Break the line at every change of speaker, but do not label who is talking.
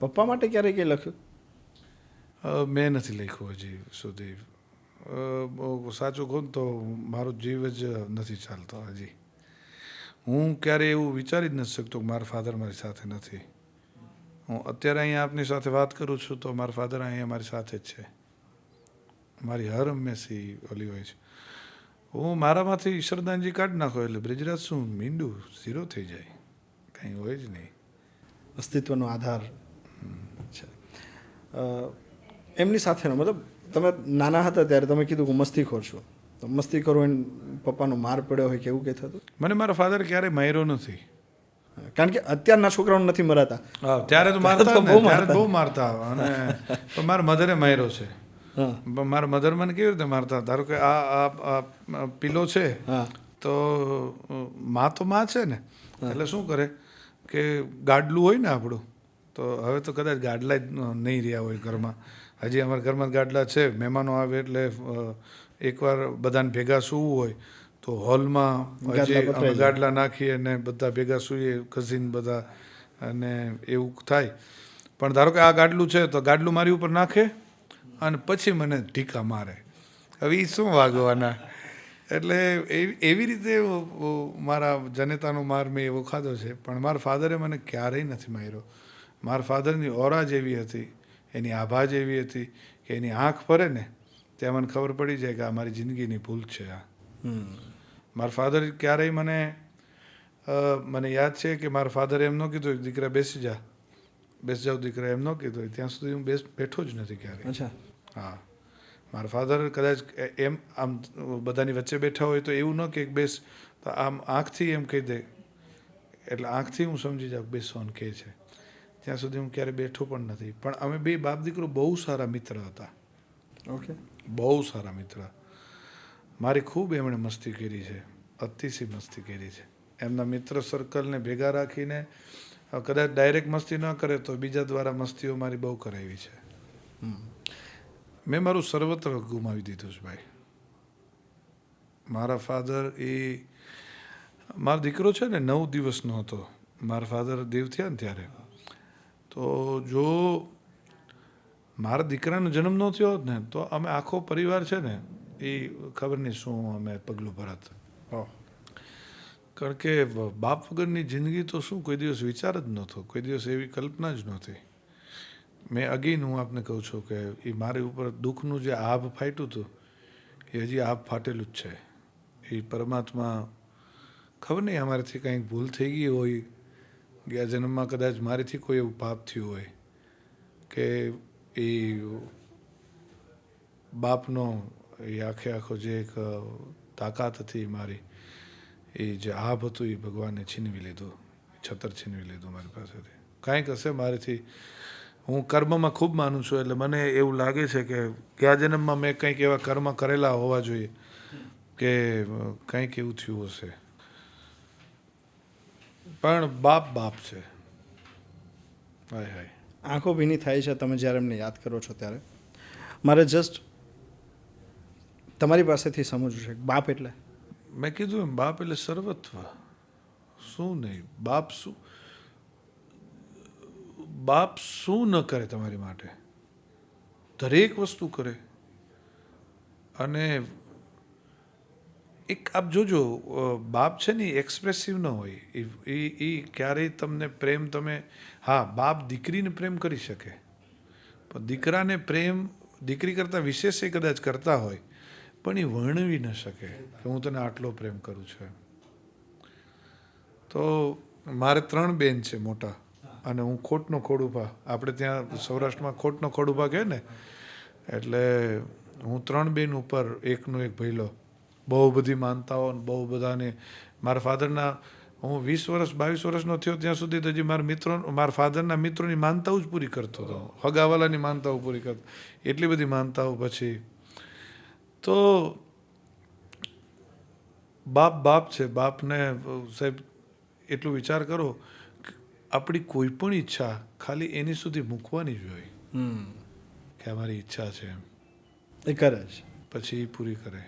પપ્પા માટે ક્યારેય કંઈ લખ્યું?
મેં નથી લખ્યું હજી સુધી. સાચું કહું તો મારો જીવ જ નથી ચાલતો હજી. હું ક્યારે એવું વિચારી જ નથી શકતો કે મારા ફાધર મારી સાથે નથી. હું અત્યારે અહીંયા આપની સાથે વાત કરું છું તો મારા ફાધર અહીંયા મારી સાથે જ છે. મારી હર હંમેશી ઓલી હોય છે. હું મારામાંથી ઈશ્વરદાનજી કાઢી નાખો એટલે બ્રિજરાજ શું મીંડું ઝીરો થઈ જાય, કંઈ હોય જ નહીં.
અસ્તિત્વનો આધાર છે એમની સાથેનો. મતલબ તમે નાના હતા ત્યારે તમે કીધું કે મસ્તીખોર છો, તો મસ્તીખોર હોય પપ્પાનો માર પડ્યો હોય કે એવું કંઈ થતું?
મને મારા ફાધર ક્યારેય માર્યો નથી.
કારણ કે અત્યારના છોકરાઓને નથી મરાતા.
ત્યારે તો મારતા ને, ત્યારે બહુ મારતા. અને મારા મધરે માર્યો છે. મારા મધર મને કેવી રીતે મારતા? ધારો કે આ પીલો છે તો માં છે ને, એટલે શું કરે કે ગાડલું હોય ને આપણું, તો હવે તો કદાચ ગાડલા જ નહીં રહ્યા હોય ઘરમાં. હજી અમારા ઘરમાં ગાડલા છે. મહેમાનો આવે એટલે એકવાર બધાને ભેગા સૂવું હોય તો હોલમાં હજી અમે ગાડલા નાખીએ અને બધા ભેગા સૂઈએ, કઝિન બધા, અને એવું થાય. પણ ધારો કે આ ગાડલું છે તો ગાડલું મારી ઉપર નાખે અને પછી મને ઢીકા મારે. હવે એ શું વાગવાના? એટલે એવી રીતે મારા જનેતાનો માર મેં એવો ખાધો છે. પણ મારા ફાધરે મને ક્યારેય નથી માર્યો. મારા ફાધરની ઓરા જ એવી હતી, એની આભા જ એવી હતી કે એની આંખ ફરે ને ત્યાં મને ખબર પડી જાય કે આ મારી જિંદગીની ભૂલ છે. આ મારા ફાધર ક્યારેય મને યાદ છે કે મારા ફાધરે એમ ન કીધું દીકરા બેસી જાઓ દીકરા, એમ ન કીધું. ત્યાં સુધી હું બેઠો જ નથી ક્યારેય.
અચ્છા.
હા, મારા ફાધર કદાચ એમ આમ બધાની વચ્ચે બેઠા હોય તો એવું ન કે બેસ, તો આમ આંખથી એમ કહી દે, એટલે આંખથી હું સમજી જાઉં બેસવાનું કહે છે. ત્યાં સુધી હું ક્યારેય બેઠો પણ નથી. પણ અમે બે બાપ દીકરો બહુ સારા મિત્ર હતા.
ઓકે.
બહુ સારા મિત્ર. મારી ખૂબ એમણે મસ્તી કરી છે, અતિશય મસ્તી કરી છે. એમના મિત્ર સર્કલને ભેગા રાખીને કદાચ ડાયરેક્ટ મસ્તી ન કરે તો બીજા દ્વારા મસ્તીઓ મારી બહુ કરાવી છે. મેં મારું સર્વત્ર ગુમાવી દીધું છે ભાઈ. મારા ફાધર મારો દીકરો છે ને 9 દિવસનો હતો મારા ફાધર દેવ થયા ને ત્યારે. તો જો મારા દીકરાનો જન્મ ન થયો હોત ને તો અમે આખો પરિવાર છે ને એ ખબર નહીં શું અમે પગલું ભરત. કારણ કે બાપ વગરની જિંદગી તો શું કોઈ દિવસ વિચાર જ નહોતો, કોઈ દિવસ એવી કલ્પના જ નહોતી. મેં હું આપને કહું છું કે એ મારી ઉપર દુઃખનું જે આભ ફાટ્યું હતું એ હજી આભ ફાટેલું જ છે. એ પરમાત્મા ખબર નહીં અમારાથી કંઈક ભૂલ થઈ ગઈ હોય, ગયા જન્મમાં કદાચ મારીથી કોઈ એવું પાપ થયું હોય કે એ બાપનો એ આખો જે એક તાકાત હતી મારી, એ જે આભ હતું એ ભગવાને છીનવી લીધું, છતર છીનવી લીધું મારી પાસેથી. કાંઈક હશે મારીથી. હું કર્મમાં ખૂબ માનું છું એટલે મને એવું લાગે છે કે ગયા જન્મમાં મેં કંઈક એવા કર્મ કરેલા હોવા જોઈએ કે કંઈક એવું થયું હશે. પણ બાપ છે. હાય હાય.
આંખો ભીની થાય છે તમે જ્યારે એમને યાદ કરો છો ત્યારે. મારે જસ્ટ તમારી પાસેથી સમજવું છે બાપ એટલે.
મેં કીધું એમ બાપ એટલે સર્વત્વ. શું નહીં, બાપ શું ન કરે તમારી માટે, દરેક વસ્તુ કરે. અને એક આપ જોજો, બાપ છે ને એક્સપ્રેસિવ ન હોય. એ ક્યારેય તમને પ્રેમ હા, બાપ દીકરીને પ્રેમ કરી શકે પણ દીકરાને પ્રેમ દીકરી કરતાં વિશેષ એ કદાચ કરતા હોય પણ એ વર્ણવી ન શકે કે હું તને આટલો પ્રેમ કરું છું. તો મારે 3 બેન છે મોટા, અને હું ખોટનો ખોડુભા. આપણે ત્યાં સૌરાષ્ટ્રમાં ખોટનો ખોડુભા કહે ને, એટલે હું 3 બેન ઉપર એકનો એક ભઈલો. બહુ બધી માનતાઓ, બહુ બધાને. મારા ફાધરના હું 20 વર્ષ 22 વર્ષનો થયો ત્યાં સુધી તો હજી મારા ફાધરના મિત્રોની માનતાઓ જ પૂરી કરતો હતો, હગાવાલાની માનતાઓ પૂરી કરતો. એટલી બધી માનતાઓ. પછી તો બાપ છે. બાપને સાહેબ એટલું વિચાર કરો આપણી કોઈ પણ ઈચ્છા ખાલી એની સુધી મૂકવાની જ હોય કે અમારી ઈચ્છા છે એમ,
એ કરે છે
પછી એ પૂરી કરે.